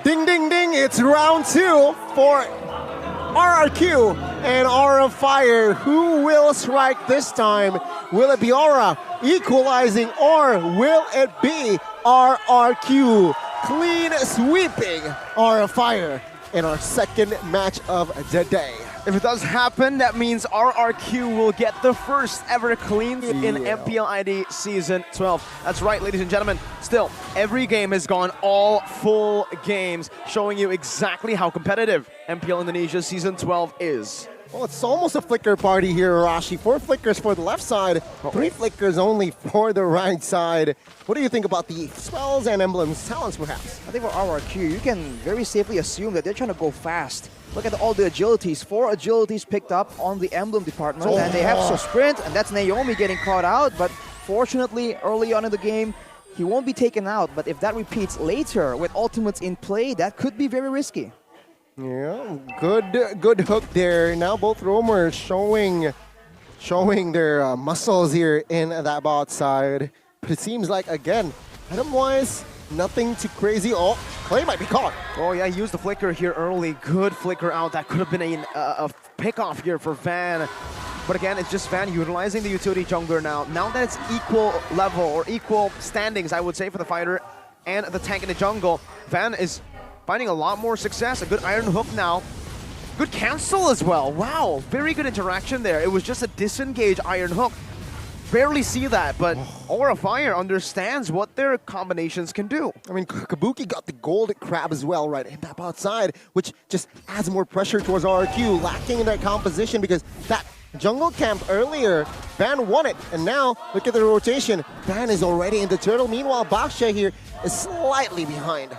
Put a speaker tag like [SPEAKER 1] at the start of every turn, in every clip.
[SPEAKER 1] Ding, ding, ding, it's round 2 for RRQ and Aura Fire. Who will strike this time? Will it be Aura equalizing, or will it be RRQ clean sweeping Aura Fire in our second match of the day?
[SPEAKER 2] If it does happen, that means RRQ will get the first ever clean in MPLID Season 12. That's right, ladies and gentlemen. Still, every game has gone all full games, showing you exactly how competitive MPL Indonesia Season 12 is.
[SPEAKER 1] Well, it's almost a flicker party here, Arashi. 4 flickers for the left side, 3 flickers only for the right side. What do you think about the spells and emblems talents, perhaps?
[SPEAKER 3] I think for RRQ, you can very safely assume that they're trying to go fast. Look at all the agilities. 4 agilities picked up on the emblem department, and they have so sprint, and that's Naomi getting caught out. But fortunately, early on in the game, he won't be taken out. But if that repeats later with ultimates in play, that could be very risky.
[SPEAKER 1] Yeah, good hook there. Now both roamers showing their muscles here in that bot side. But it seems like, again, item-wise, nothing too crazy. Oh, Clay might be caught.
[SPEAKER 2] Oh yeah, he used the flicker here early. Good flicker out. That could have been a pick-off here for Van. But again, it's just Van utilizing the utility jungler now. Now that it's equal level, or equal standings, I would say, for the fighter and the tank in the jungle, Van is finding a lot more success. A good iron hook now. Good cancel as well. Wow, very good interaction there. It was just a disengage iron hook. Barely see that, but Aura Fire understands what their combinations can do.
[SPEAKER 1] I mean, Kabuki got the gold crab as well, right, in that bot side, which just adds more pressure towards RRQ, lacking in that composition because that jungle camp earlier, Van won it, and now look at the rotation. Van is already in the turtle. Meanwhile, Baksha here is slightly behind.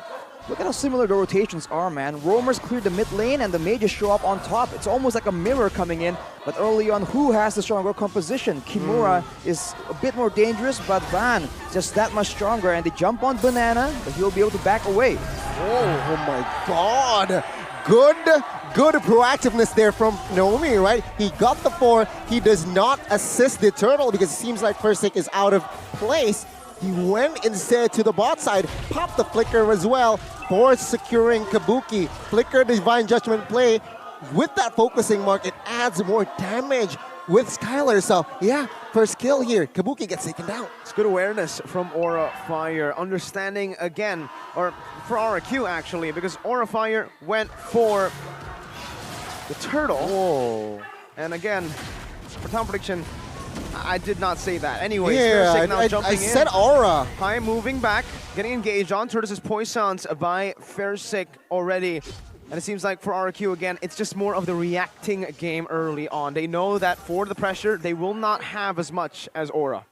[SPEAKER 3] Look at how similar the rotations are, man. Roamers clear the mid lane and the mages show up on top. It's almost like a mirror coming in, but early on, who has the stronger composition? Kimura is a bit more dangerous, but Van just that much stronger, and they jump on Banana, but he'll be able to back away.
[SPEAKER 1] Oh my god! Good proactiveness there from Naomi, right? He got the 4. He does not assist the turtle because it seems like FERXIIC is out of place. He went instead to the bot side, popped the flicker as well for securing Kabuki. Flicker Divine Judgment play. With that focusing mark, it adds more damage with Skylar. So yeah, first kill here. Kabuki gets taken down.
[SPEAKER 2] It's good awareness from Aura Fire. Understanding again, or for RRQ actually, because Aura Fire went for the turtle.
[SPEAKER 1] Whoa.
[SPEAKER 2] And again, for town prediction, I did not say that. Anyways,
[SPEAKER 1] yeah,
[SPEAKER 2] now jumping
[SPEAKER 1] I said Aura.
[SPEAKER 2] High moving back, getting engaged on Turtles' poisons by FERXIIC already. And it seems like for RRQ again, it's just more of the reacting game early on. They know that for the pressure, they will not have as much as Aura.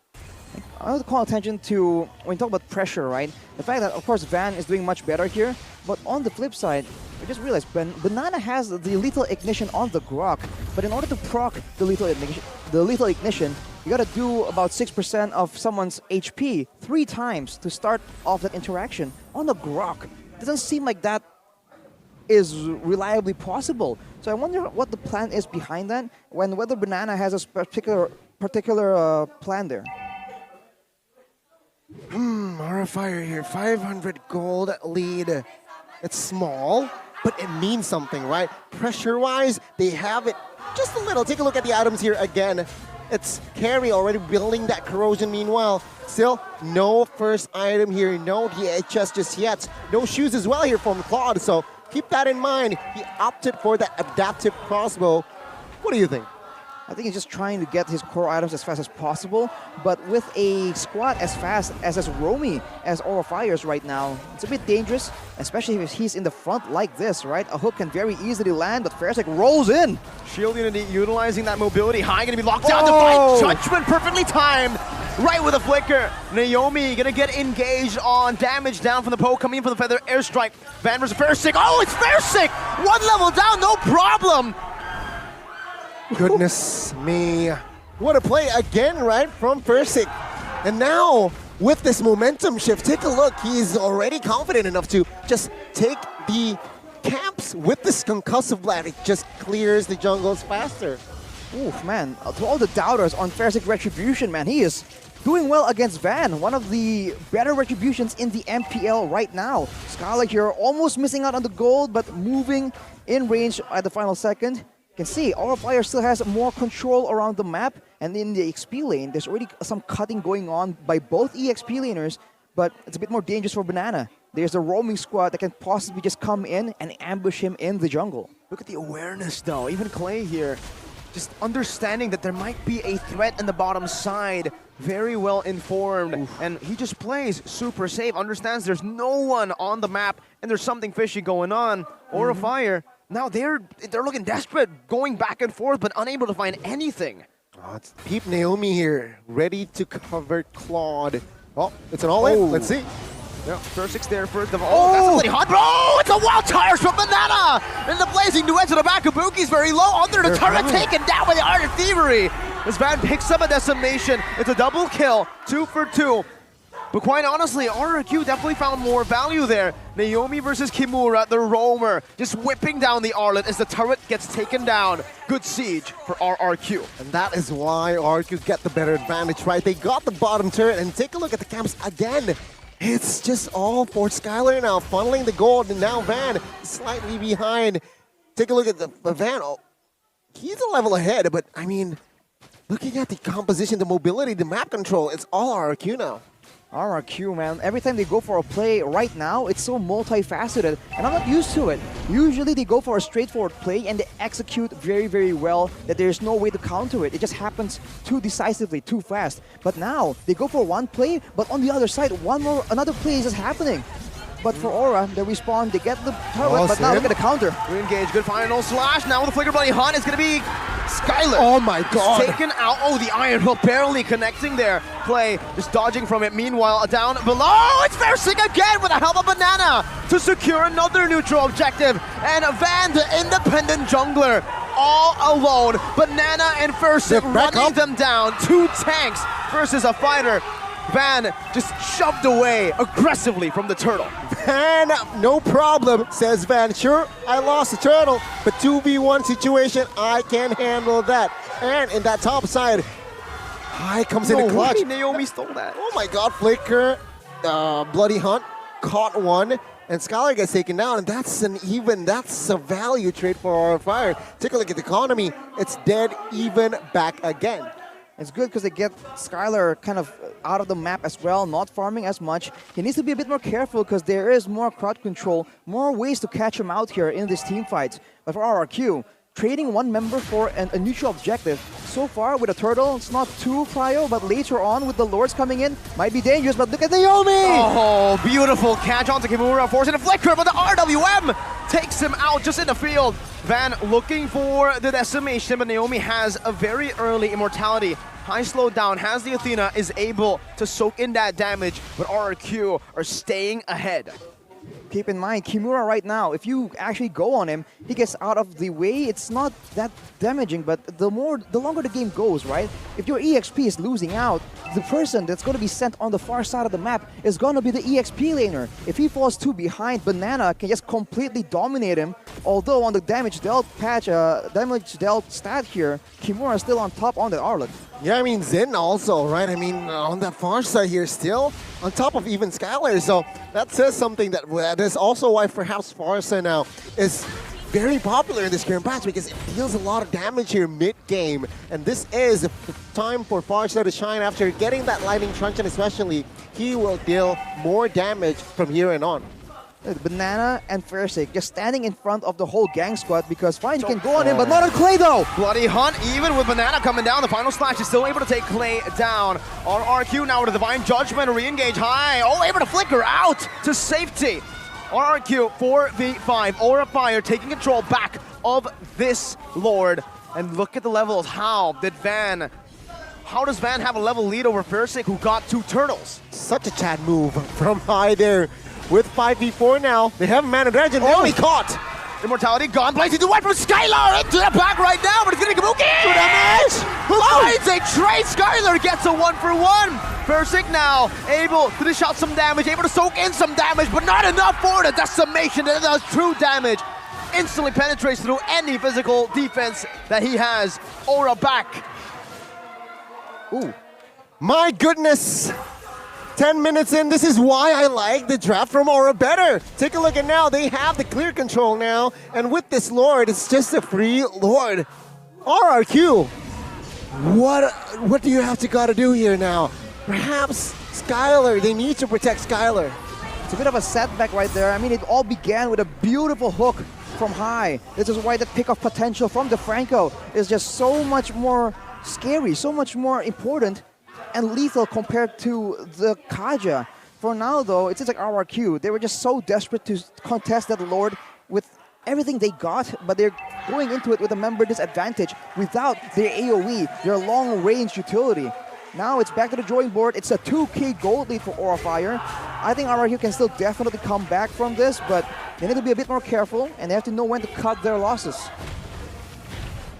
[SPEAKER 3] I want to call attention to, when you talk about pressure, right? The fact that, of course, Van is doing much better here, but on the flip side, I just realized Banana has the lethal ignition on the Grok, but in order to proc the lethal ignition, you gotta do about 6% of someone's HP 3 times to start off that interaction. On the Grok, doesn't seem like that is reliably possible. So I wonder what the plan is behind that, whether Banana has a particular plan there.
[SPEAKER 1] Aura Fire here, 500 gold lead. It's small, but it means something, right? Pressure-wise, they have it just a little. Take a look at the items here again. It's Carry already building that corrosion. Meanwhile, still no first item here, no DHS just yet. No shoes as well here from Claude, so keep that in mind. He opted for that adaptive crossbow. What do you think?
[SPEAKER 3] I think he's just trying to get his core items as fast as possible, but with a squad as fast as roamy as Aura Fire's right now, it's a bit dangerous, especially if he's in the front like this, right? A hook can very easily land, but FERXIIC rolls in.
[SPEAKER 2] Shield Unity utilizing that mobility high, gonna be locked down. Divine Judgment perfectly timed, right with a flicker. Naomi gonna get engaged on damage down from the poke, coming in from the feather airstrike. Van versus FERXIIC. Oh, it's FERXIIC! 1 level down, no problem.
[SPEAKER 1] Goodness me. What a play again, right, from FERXIIC. And now, with this momentum shift, take a look. He's already confident enough to just take the camps with this concussive blast. It just clears the jungles faster.
[SPEAKER 3] Oof, man. To all the doubters on FERXIIC Retribution, man, he is doing well against Van, one of the better retributions in the MPL right now. Skylar here almost missing out on the gold, but moving in range at the final second. You can see RRFire still has more control around the map, and in the XP lane, there's already some cutting going on by both EXP laners, but it's a bit more dangerous for Banana. There's a roaming squad that can possibly just come in and ambush him in the jungle.
[SPEAKER 2] Look at the awareness though, even Clay here, just understanding that there might be a threat in the bottom side, very well informed. Oof. And he just plays super safe, understands there's no one on the map and there's something fishy going on. RRFire, now they're looking desperate, going back and forth, but unable to find anything.
[SPEAKER 1] Oh, it's Peep Naomi here, ready to cover Claude. Oh, it's an all-in, let's see.
[SPEAKER 2] Yeah, FERXIIC there first of all. That's a bloody hot. Bro, it's a wild tires from Banana! And the blazing duet to the back of Buki's very low under the turret, taken down by the Art of Thievery. This Van picks up a decimation. It's a double kill, 2 for 2. But quite honestly, RRQ definitely found more value there. Naomi versus Kimura, the roamer, just whipping down the Arlet as the turret gets taken down. Good siege for RRQ.
[SPEAKER 1] And that is why RRQ get the better advantage, right? They got the bottom turret, and take a look at the camps again. It's just all for Skylar now, funneling the gold, and now Van slightly behind. Take a look at the Van. Oh, he's a level ahead, but I mean, looking at the composition, the mobility, the map control, it's all RRQ now.
[SPEAKER 3] RRQ, man, every time they go for a play right now, it's so multifaceted, and I'm not used to it. Usually they go for a straightforward play and they execute very, very well, that there's no way to counter it. It just happens too decisively, too fast. But now, they go for one play, but on the other side, another play is just happening. But for Aura, they respawn, they get the turret, but now look at the counter.
[SPEAKER 2] Re-engage, good final slash. Now with the Flicker Bloody Hunt, it's going to be Skylar.
[SPEAKER 1] Oh my god.
[SPEAKER 2] Taken out. Oh, the Iron Hook barely connecting there. Clay just dodging from it. Meanwhile, down below, it's FERXIIC again with the help of Banana to secure another neutral objective. And Van, the independent jungler, all alone. Banana and FERXIIC running them down. 2 tanks versus a fighter. Van just shoved away aggressively from the turtle.
[SPEAKER 1] Van, no problem, says Van. Sure, I lost the turtle, but 2v1 situation, I can handle that. And in that top side, High comes in a clutch.
[SPEAKER 2] Naomi stole that.
[SPEAKER 1] Oh my god, Flicker, Bloody Hunt, caught one, and Skylar gets taken down, and that's a value trade for RRFire. Take a look at the economy, it's dead even back again.
[SPEAKER 3] It's good because they get Skylar kind of out of the map as well, not farming as much. He needs to be a bit more careful because there is more crowd control, more ways to catch him out here in this team fight. But for RRQ, trading one member for a neutral objective, so far with a turtle, it's not too prio, but later on with the lords coming in, might be dangerous, but look at Naomi!
[SPEAKER 2] Oh, beautiful catch onto Kimura, forcing a flicker, but the RWM takes him out just in the field. Van looking for the decimation, but Naomi has a very early immortality. High slowed down, has the Athena, is able to soak in that damage, but RRQ are staying ahead.
[SPEAKER 3] Keep in mind, Kimura right now, if you actually go on him, he gets out of the way. It's not that damaging, but the longer the game goes, right? If your EXP is losing out, the person that's going to be sent on the far side of the map is going to be the EXP laner. If he falls too behind, Banana can just completely dominate him. Although on the damage dealt stat here, Kimura is still on top on the Arlet.
[SPEAKER 1] Yeah, I mean, Zen also, right? I mean, on that far side here, still on top of even Skylar. So that says something that is also why perhaps Farsa now is very popular in this current patch, because it deals a lot of damage here mid-game. And this is the time for Farsa to shine after getting that lightning truncheon, especially. He will deal more damage from here and on.
[SPEAKER 3] Banana and FERXIIC just standing in front of the whole gang squad because fine, you can go on him, but not on Clay though!
[SPEAKER 2] Bloody Hunt, even with Banana coming down, the final slash is still able to take Clay down. RRQ now with a Divine Judgment, re-engage high, oh, able to flicker out to safety. RRQ 4v5, RRFire taking control back of this Lord. And look at the levels, how does Van have a level lead over FERXIIC, who got 2 turtles?
[SPEAKER 1] Such a Chad move from High there. With 5v4 now, they have Man of Dragon, they only caught.
[SPEAKER 2] Immortality gone, blazing the white from Skylar into the back right now, but it's gonna Kabuki! Damage! Who finds a trade? Skylar gets a 1-for-1. FERXIIC now able to dish out some damage, able to soak in some damage, but not enough for the decimation that does true damage. Instantly penetrates through any physical defense that he has. Aura back.
[SPEAKER 3] Ooh.
[SPEAKER 1] My goodness. 10 minutes in, this is why I like the draft from Aura better. Take a look at now, they have the clear control now, and with this Lord, it's just a free Lord. RRQ, what do you have to gotta do here now? Perhaps Skylar, they need to protect Skylar.
[SPEAKER 3] It's a bit of a setback right there. I mean, it all began with a beautiful hook from high. This is why that pick of potential from DeFranco is just so much more scary, so much more important and lethal compared to the Kaja. For now, though, it seems like RRQ, they were just so desperate to contest that Lord with everything they got, but they're going into it with a member disadvantage without their AoE, their long-range utility. Now it's back to the drawing board. It's a 2k gold lead for Aura Fire. I think RRQ can still definitely come back from this, but they need to be a bit more careful, and they have to know when to cut their losses.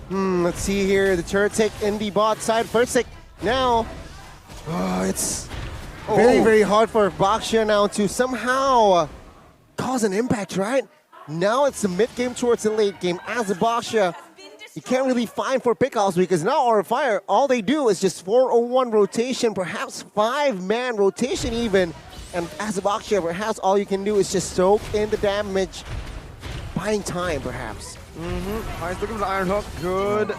[SPEAKER 1] Let's see here, the Terkejut in the bot side. FERXIIC now. It's very hard for Baxia now to somehow cause an impact, right? Now it's the mid game towards the late game. As a Baxia, you can't really find for pickoffs because now Aura Fire, all they do is just 401 rotation, perhaps 5-man rotation even. And as a Baxia, perhaps all you can do is just soak in the damage, buying time perhaps.
[SPEAKER 2] Alright, looking for the Iron Hook. Good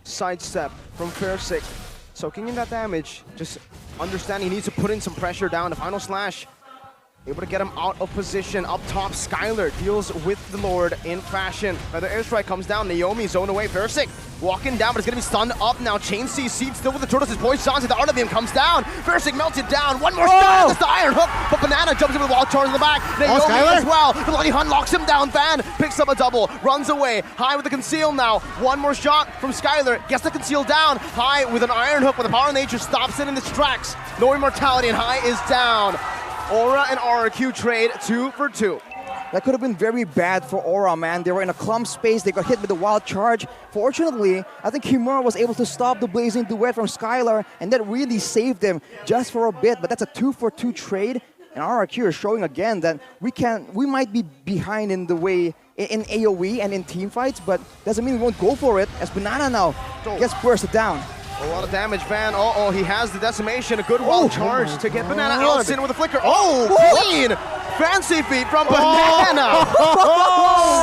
[SPEAKER 2] sidestep from FERXIIC. Soaking in that damage, just understanding he needs to put in some pressure down. The final slash, able to get him out of position. Up top, Skylar deals with the Lord in fashion. Another airstrike comes down, Naomi zone away. FERXIIC walking down, but it's gonna be stunned up now. Chain C seeds still with the turtles. His poison shots, the art of him comes down. FERXIIC melts it down. One more shot, that's the Iron Hook, but Banana jumps in with the wall charge in the back. Naomi as well. The Bloody Hunt locks him down. Van picks up a double, runs away. High with the conceal now. One more shot from Skylar, gets the conceal down. High with an Iron Hook, but the power of nature stops it in its tracks. No immortality, and High is down. Aura and RRQ trade 2 for 2.
[SPEAKER 3] That could have been very bad for Aura, man. They were in a clump space. They got hit with the wild charge. Fortunately, I think Kimura was able to stop the blazing duet from Skylar, and that really saved them just for a bit. But that's a 2 for 2 trade, and RRQ is showing again that we might be behind in the way in AoE and in team fights, but doesn't mean we won't go for it. As Banana now gets bursted down.
[SPEAKER 2] A lot of damage, Van. He has the decimation. A good wild charge to get Banana out in with a flicker. Clean! Fancy feet from Banana!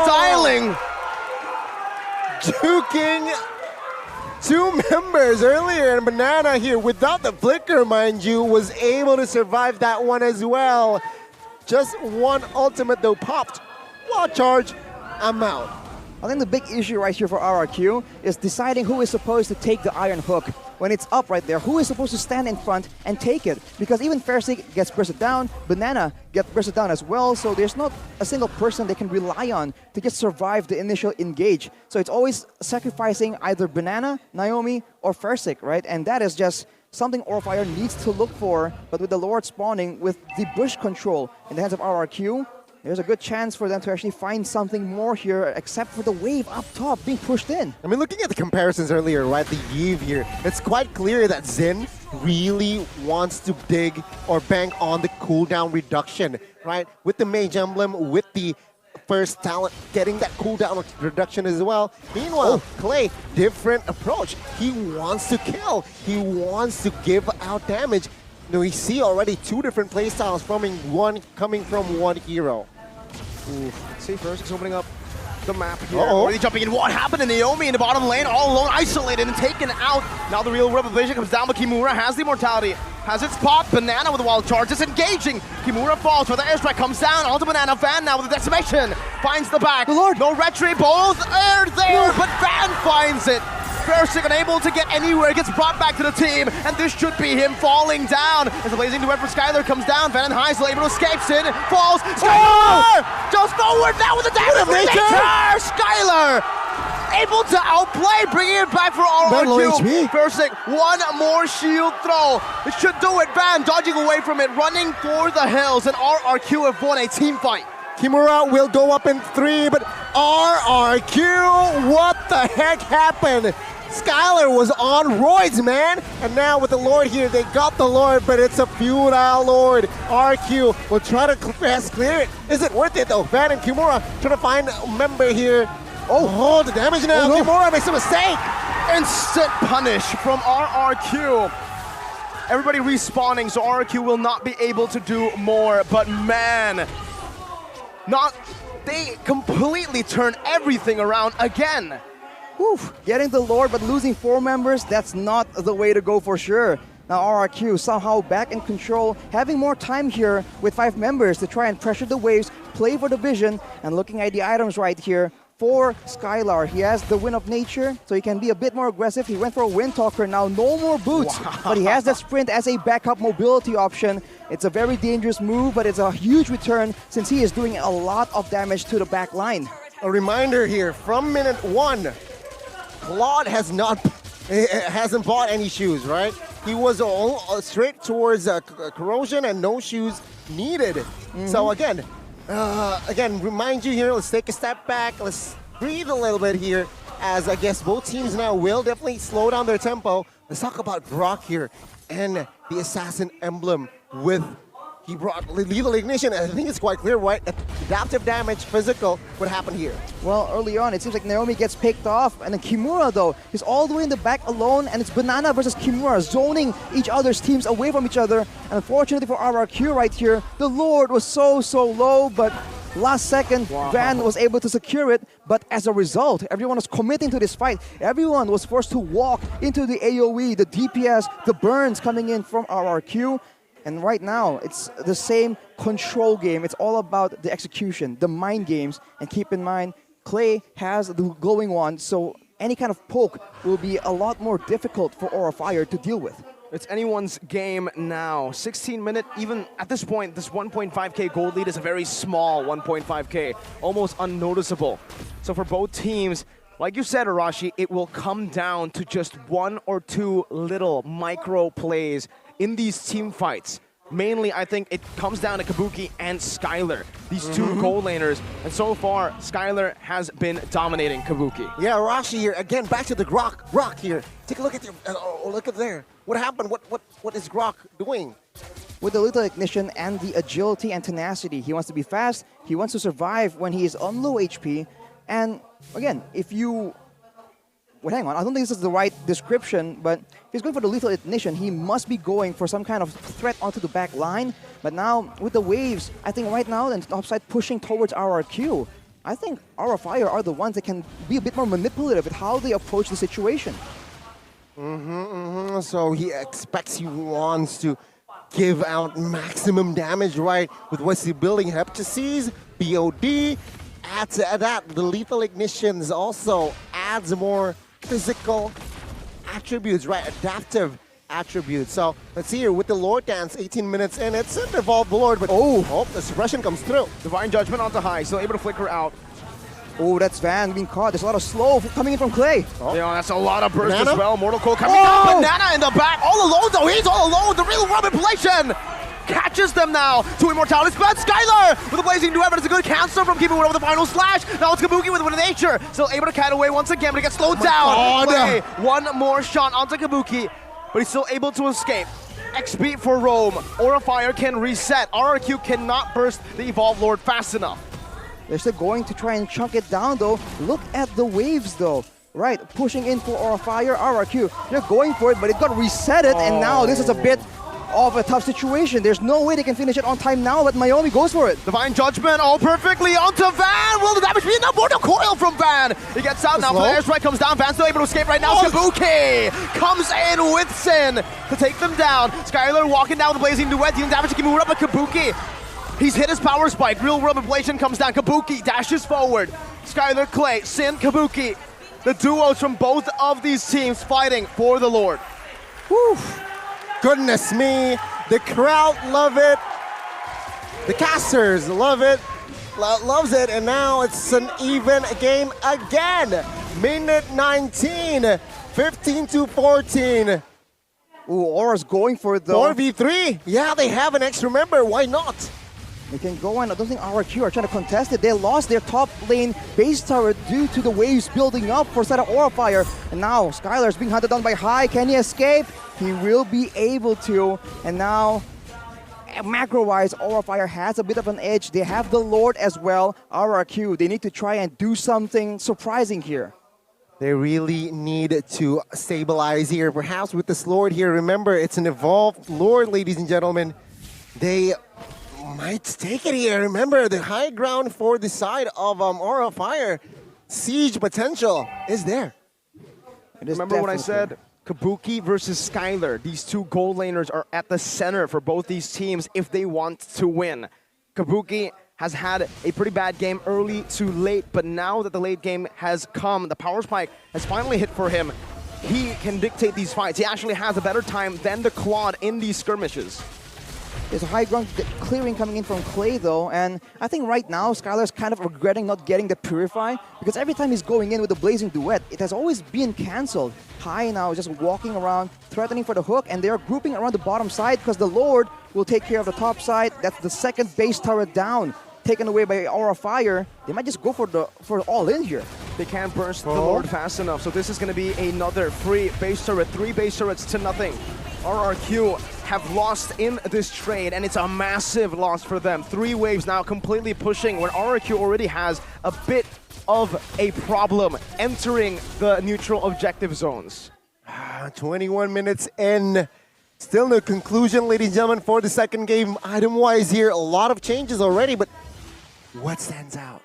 [SPEAKER 2] Styling!
[SPEAKER 1] Juking two members earlier, and Banana here, without the flicker, mind you, was able to survive that one as well. Just one ultimate though popped. Wild charge, I'm out.
[SPEAKER 3] I think the big issue right here for RRQ is deciding who is supposed to take the Iron Hook. When it's up right there, who is supposed to stand in front and take it? Because even FERXIIC gets bursted down, Banana gets bursted down as well, so there's not a single person they can rely on to just survive the initial engage. So it's always sacrificing either Banana, Naomi, or FERXIIC, right? And that is just something Aura Fire needs to look for, but with the Lord spawning, with the bush control in the hands of RRQ, there's a good chance for them to actually find something more here, except for the wave up top being pushed in.
[SPEAKER 1] I mean, looking at the comparisons earlier, right, the Yve here, it's quite clear that Xin really wants to dig or bank on the cooldown reduction, right? With the Mage Emblem, with the first talent, getting that cooldown reduction as well. Meanwhile, Clay, different approach. He wants to kill. He wants to give out damage. Now, we see already two different playstyles coming from one hero.
[SPEAKER 2] See, FERXIIC's opening up the map here. Already jumping in. What happened to Naomi in the bottom lane? All alone, isolated and taken out. Now the real revelation comes down, but Kimura has the immortality. Has its pop. Banana with a wild charge. Disengaging. Kimura falls, but the airstrike comes down. Onto Banana. Van now with the decimation. Finds the back.
[SPEAKER 3] Lord.
[SPEAKER 2] No retry. Both are there, but Van finds it. FERXIIC unable to get anywhere, gets brought back to the team, and this should be him falling down. As the blazing duet for Skylar comes down, Van and High still able to escape. Sin falls. Skylar! Just forward now with the damage. Skylar! Able to outplay, bringing it back for RRQ. FERXIIC, one more shield throw. It should do it. Van dodging away from it, running for the hills, and RRQ have won a team fight.
[SPEAKER 1] Kimura will go up in 3, but RRQ, what the heck happened? Skylar was on roids, man. And now with the Lord here, they got the Lord, but it's a futile Lord. RQ will try to clear it. Is it worth it though? Van and Kimura trying to find a member here. Oh, the damage now. Kimura makes a mistake.
[SPEAKER 2] Instant punish from RRQ. Everybody respawning, so RRQ will not be able to do more. But man, they completely turn everything around again.
[SPEAKER 3] Whew, getting the Lord but losing 4 members, that's not the way to go for sure. Now RRQ somehow back in control, having more time here with 5 members to try and pressure the waves, play for the vision, and looking at the items right here. For Skylar, he has the Wind of Nature, so he can be a bit more aggressive. He went for a Wind Talker now, no more boots, but he has that sprint as a backup mobility option. It's a very dangerous move, but it's a huge return since he is doing a lot of damage to the back line.
[SPEAKER 1] A reminder here, from minute 1, Claude hasn't bought any shoes, right? He was all straight towards corrosion and no shoes needed. So again, remind you here, let's take a step back, let's breathe a little bit here, as I guess both teams now will definitely slow down their tempo. Let's talk about Brock here and the Assassin emblem with, he brought lethal ignition. I think it's quite clear what adaptive damage, physical, what happened here.
[SPEAKER 3] Well, early on, it seems like Naomi gets picked off, and then Kimura, though, he's all the way in the back alone, and it's Banana versus Kimura, zoning each other's teams away from each other. And unfortunately for RRQ right here, the Lord was so low, but last second, Van was able to secure it. But as a result, everyone was committing to this fight. Everyone was forced to walk into the AoE, the DPS, the burns coming in from RRQ. And right now, it's the same control game. It's all about the execution, the mind games. And keep in mind, Clay has the glowing wand, so any kind of poke will be a lot more difficult for Aura Fire to deal with.
[SPEAKER 2] It's anyone's game now. 16-minute, even at this point, this 1.5k gold lead is a very small 1.5k, almost unnoticeable. So for both teams, like you said, Arashi, it will come down to just 1 or 2 little micro plays in these team fights. Mainly, I think it comes down to Kabuki and Skylar, these 2 goal laners. And so far, Skylar has been dominating Kabuki.
[SPEAKER 1] Yeah, Rashi here, again, back to the Grok here. Take a look at your, look at there. What happened? What is Grok doing?
[SPEAKER 3] With the lethal ignition and the agility and tenacity, he wants to be fast, he wants to survive when he is on low HP. And again, if you... Well, hang on, I don't think this is the right description, but if he's going for the lethal ignition, he must be going for some kind of threat onto the back line. But now, with the waves, I think right now, the topside pushing towards RRQ, I think Aura Fire are the ones that can be a bit more manipulative with how they approach the situation.
[SPEAKER 1] So he expects, he wants to give out maximum damage, right? With what's he building, Heptases, BOD. Add to that, the lethal ignitions also adds more physical attributes, right? Adaptive attributes. So let's see here with the Lord Dance, 18 minutes in. It's an evolved Lord, but the suppression comes through.
[SPEAKER 2] Divine Judgment onto high, still able to flicker out.
[SPEAKER 3] Oh, that's Van being caught. There's a lot of slow coming in from Clay.
[SPEAKER 2] Yeah, that's a lot of burst
[SPEAKER 1] Banana?
[SPEAKER 2] as well. Mortal Coil coming down. Banana in the back. All alone though. He's all alone. The real Rob inflation catches them now. 2 immortalities. But Skylar with a blazing duet, but it's a good cancel from keeping with the final slash. Now it's Kabuki with nature. Still able to cat away once again, but he gets slowed down. Play. 1 more shot onto Kabuki, but he's still able to escape. XP for Rome. Aura Fire can reset. RRQ cannot burst the Evolved Lord fast enough.
[SPEAKER 3] They're still going to try and chunk it down though. Look at the waves though. Right, pushing in for Aura Fire, RRQ. They're going for it, but it got resetted, and now this is a bit of a tough situation. There's no way they can finish it on time now, but Naomi goes for it.
[SPEAKER 2] Divine Judgment all perfectly onto Van. Will the damage be enough? Mortal Coil from Van. He gets out now. Player's Strike comes down. Van's still able to escape right now. Kabuki comes in with Sin to take them down. Skylar walking down with the blazing duet, dealing damage to Kimura, but Kabuki, he's hit his power spike. Real World Ablation comes down. Kabuki dashes forward. Skylar, Clay, Sin, Kabuki. The duos from both of these teams fighting for the Lord.
[SPEAKER 1] Whew. Goodness me. The crowd love it. The casters love it. Loves it. And now it's an even game again. Minute 19. 15-14.
[SPEAKER 3] Ooh, Aura's going for it though.
[SPEAKER 1] 4v3. Yeah, they have an extra member. Why not?
[SPEAKER 3] They can go on. I don't think RRQ are trying to contest it. They lost their top lane base tower due to the waves building up for side of Aura Fire. And now Skylar is being hunted down by High. Can he escape? He will be able to. And now, macro-wise, Aura Fire has a bit of an edge. They have the Lord as well. RRQ, they need to try and do something surprising here.
[SPEAKER 1] They really need to stabilize here. Perhaps with this Lord here, remember, it's an evolved Lord, ladies and gentlemen. They might take it here. Remember, the high ground for the side of Aura Fire. Siege potential is there.
[SPEAKER 2] Remember when I said Kabuki versus Skylar? These two gold laners are at the center for both these teams if they want to win. Kabuki has had a pretty bad game early to late, but now that the late game has come, the power spike has finally hit for him. He can dictate these fights. He actually has a better time than the Claude in these skirmishes.
[SPEAKER 3] There's a high ground clearing coming in from Clay though, and I think right now Skylar's kind of regretting not getting the Purify, because every time he's going in with the Blazing Duet, it has always been cancelled. High now is just walking around, threatening for the hook, and they're grouping around the bottom side because the Lord will take care of the top side. That's the second base turret down, taken away by Aura Fire. They might just go for all in here.
[SPEAKER 2] They can't burst the Lord fast enough, so this is going to be another free base turret, 3 base turrets to nothing. RRQ have lost in this trade, and it's a massive loss for them. 3 waves now completely pushing when RRQ already has a bit of a problem entering the neutral objective zones.
[SPEAKER 1] 21 minutes in. Still no conclusion, ladies and gentlemen, for the second game. Item-wise here, a lot of changes already, but what stands out?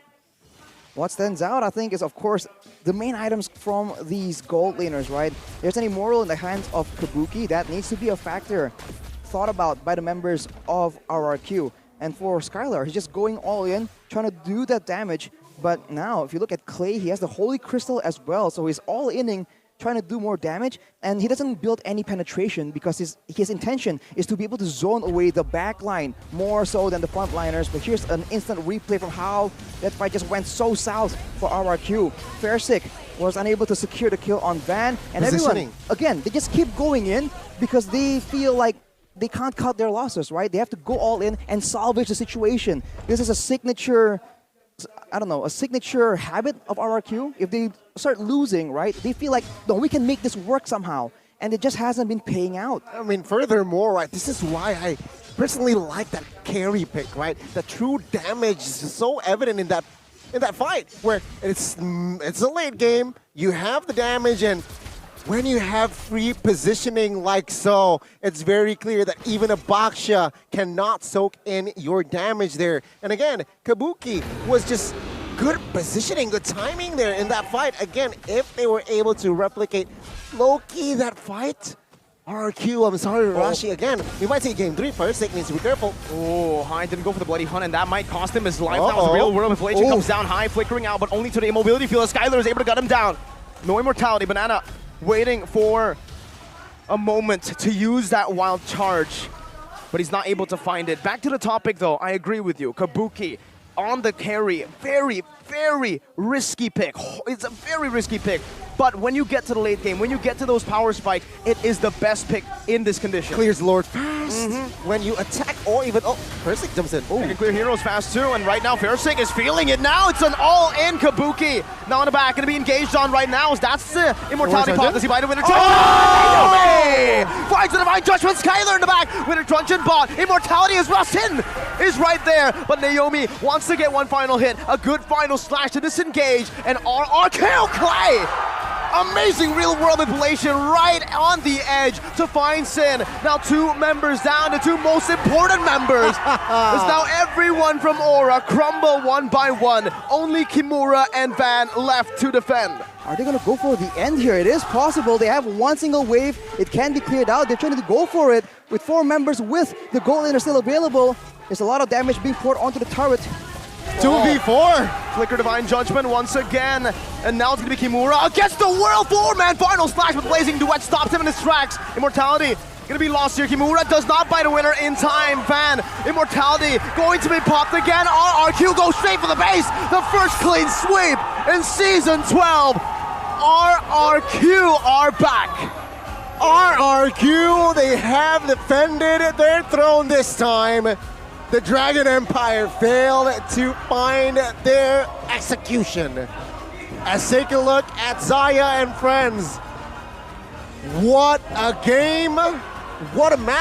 [SPEAKER 3] What stands out, I think, is, of course, the main items from these gold laners, right? There's an Immortal in the hands of Kabuki. That needs to be a factor thought about by the members of RRQ. And for Skylar, he's just going all in, trying to do that damage. But now, if you look at Clay, he has the Holy Crystal as well, so he's all-inning, trying to do more damage, and he doesn't build any penetration because his intention is to be able to zone away the back line more so than the front liners. But here's an instant replay from how that fight just went so south for RRQ. FERXIIC was unable to secure the kill on Van, and everyone, again, they just keep going in because they feel like they can't cut their losses, right? They have to go all in and salvage the situation. This is a signature, I don't know, a signature habit of RRQ. If they start losing, right, they feel like, no, we can make this work somehow. And it just hasn't been paying out.
[SPEAKER 1] I mean, furthermore, right, this is why I personally like that carry pick, right? The true damage is so evident in that fight, where it's a late game, you have the damage, and when you have free positioning like so, it's very clear that even a Baksha cannot soak in your damage there. And again, Kabuki was just good positioning, good timing there in that fight. Again, if they were able to replicate low-key that fight, RRQ, I'm sorry, Rashi, again, we might see game 3 first. It needs to be careful.
[SPEAKER 2] Oh, High didn't go for the Bloody Hunt, and that might cost him his life. That was the real world. Inflation comes down High, flickering out, but only to the immobility field. Skylar is able to gut him down. No immortality. Banana waiting for a moment to use that wild charge, but he's not able to find it. Back to the topic, though. I agree with you. Kabuki on the carry. Very, very risky pick. It's a very risky pick. But when you get to the late game, when you get to those power spikes, it is the best pick in this condition.
[SPEAKER 1] Clears Lord fast. When you attack or even... Oh, FERXIIC jumps in.
[SPEAKER 2] They can clear heroes fast too, and right now FERXIIC is feeling it now. It's an all-in Kabuki. Now in the back, going to be engaged on right now. That's the immortality pot. Does he buy the winner? Naomi finds the divine judgment. Skylar in the back. Winner Truncheon bot. Immortality as well. Sin is right there, but Naomi wants to get one final hit. A good final slash to disengage, and RRQCLAYY. Amazing real-world manipulation right on the edge to find Sin. Now 2 members down, the 2 most important members. It's now everyone from Aura crumble one by one. Only Kimura and Van left to defend.
[SPEAKER 3] Are they going to go for the end here? It is possible. They have one single wave. It can be cleared out. They're trying to go for it with 4 members with the gold laner still available. There's a lot of damage being poured onto the turret.
[SPEAKER 1] 2v4.
[SPEAKER 2] Flicker Divine Judgment once again. And now it's going to be Kimura against the world. 4-man final slash with Blazing Duet stops him in his tracks. Immortality going to be lost here. Kimura does not buy the winner in time. Van, Immortality going to be popped again. RRQ goes straight for the base. The first clean sweep in Season 12. RRQ are back.
[SPEAKER 1] RRQ, they have defended their throne this time. The Dragon Empire failed to find their execution. Let's take a look at Zaya and friends. What a game, what a match.